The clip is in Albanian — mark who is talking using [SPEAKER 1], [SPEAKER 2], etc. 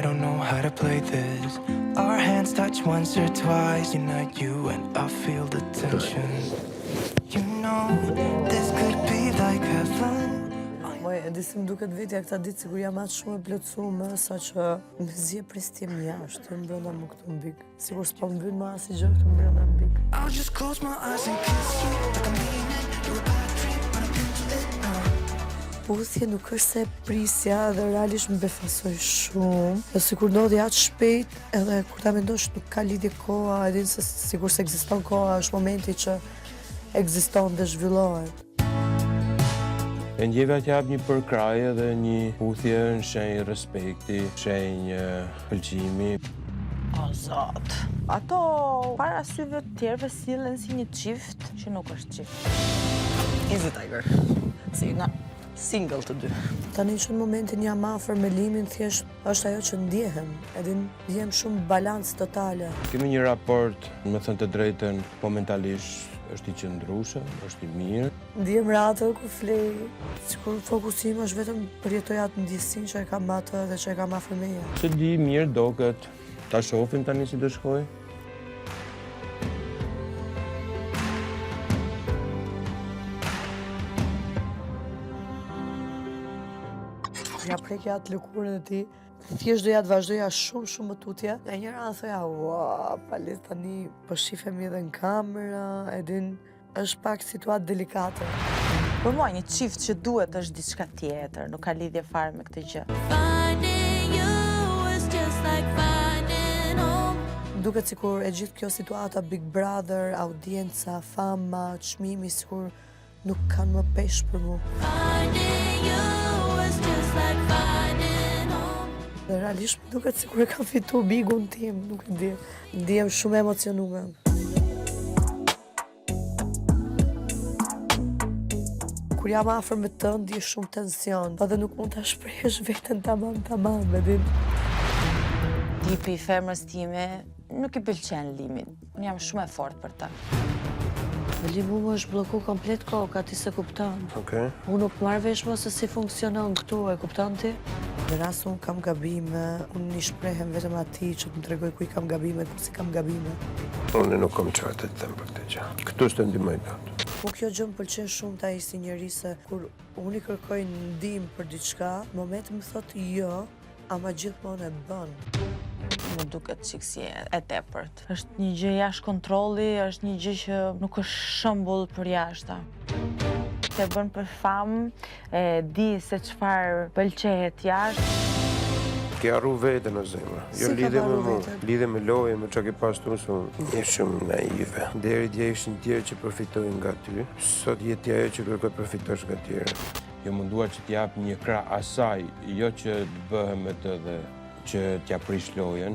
[SPEAKER 1] don't know how to play this. Our hands touch once or twice, you're not you and I feel the tension. You know, this could be like heaven.
[SPEAKER 2] Moj, e disi më duket vetja këta ditë sigur jam atë shumë e plotësume, sa që më zje pristje më jashtë, më brënda më këtu mbik. Sigur s'po më bëjnë më asë gjë këtu më brënda mbik.
[SPEAKER 1] I'll just close my eyes and kiss you like I'm meaning you're a bad dream, but I'm into it now.
[SPEAKER 2] Puthje nuk është se prisja dhe realisht më befasoj shumë. Dhe sikur ndodhi atë shpejt, edhe kur ta mendosh nuk ka lidhje koha, edhin se sigur se ekziston koha, është momenti që ekziston dhe zhvillohet.
[SPEAKER 3] E ndjeva t'jap një përkraje dhe një puthje në shenjë respekti, shenjë pëlqimi.
[SPEAKER 4] O, zot. Ato para syve të tjerëve sillen si një çift që nuk është çift. Easy Tiger. Si na single të dy.
[SPEAKER 2] Tani që në momentin jam afër me Limin, thjesht është ajo që ndjehem, edhin ndjehem shumë balans totale.
[SPEAKER 3] Kemi një raport, me thënë të drejtën, momentalisht është i qëndrueshëm, është i mirë.
[SPEAKER 2] Ndjem ratë kur flej, sikur fokusim është vetëm përjetoj atë ndjesinë që e kam atë dhe që e kam afër meje.
[SPEAKER 3] Se di mirë doket, ta shohim tani si do shkoj.
[SPEAKER 2] Ja prekja atë lëkurën e ti, thjesht doja të vazhdoja shumë më tutje. E njëra anë thoja, ua, palet tani po shifemi edhe në kamera, edhin është pak situatë delikate.
[SPEAKER 4] Për mua një çift që duhet është diçka tjetër, nuk ka lidhje fare me këtë gjë.
[SPEAKER 2] Duket sikur e gjithë kjo situata Big Brother, audienca, fama, çmimi sikur nuk kanë më peshë për mu. Dhe realisht më duket sikur e kam fitu bigun tim, nuk e di. Ndihem shumë emocionume. Kur jam afër me të, ndjej shumë tension, po dhe nuk mund ta shprehësh veten tamam, e din.
[SPEAKER 4] Tipi i femrës time nuk i pëlqen Limin. Unë jam shumë e fortë për ta.
[SPEAKER 2] Limu më është bloku komplet koka, ti se kupton.
[SPEAKER 3] Okej.
[SPEAKER 2] Unë nuk marrë vesh më se si funksionon këtu, e kupton ti? Në rast unë kam gabime, unë një shprehem vetëm ati që të më tregoj ku i kam gabime, ku si kam gabime.
[SPEAKER 3] Unë nuk kam çfarë të them për këtë gjë. Këtu s'të ndihmoj dot.
[SPEAKER 2] Po kjo gjë më pëlqen shumë ta si njeri se kur unë i kërkoj ndihmë për diçka, në moment më thotë jo, ama gjithmonë e bën.
[SPEAKER 4] Më duket çik si e tepërt. Është një gjë jashtë kontrolli, është një gjë që nuk është shembull për jashta. Të bën për famë, e di se çfarë pëlqehet jashtë.
[SPEAKER 3] Ke arru vetën o zemra. Jo
[SPEAKER 2] Si
[SPEAKER 3] lidhe
[SPEAKER 2] kam
[SPEAKER 3] me
[SPEAKER 2] arru
[SPEAKER 3] mu,
[SPEAKER 2] veten?
[SPEAKER 3] lidhe me lojë, me çka ke pas tu unë. Je shumë naive. Deri dje ishin tjerë që përfitojnë nga ty. Sot je ti ajo që kërkoj përfitosh nga tjerë. Jo munduar që t'jap një krah asaj, jo që të bëhem me të dhe që t'ja prish lojën.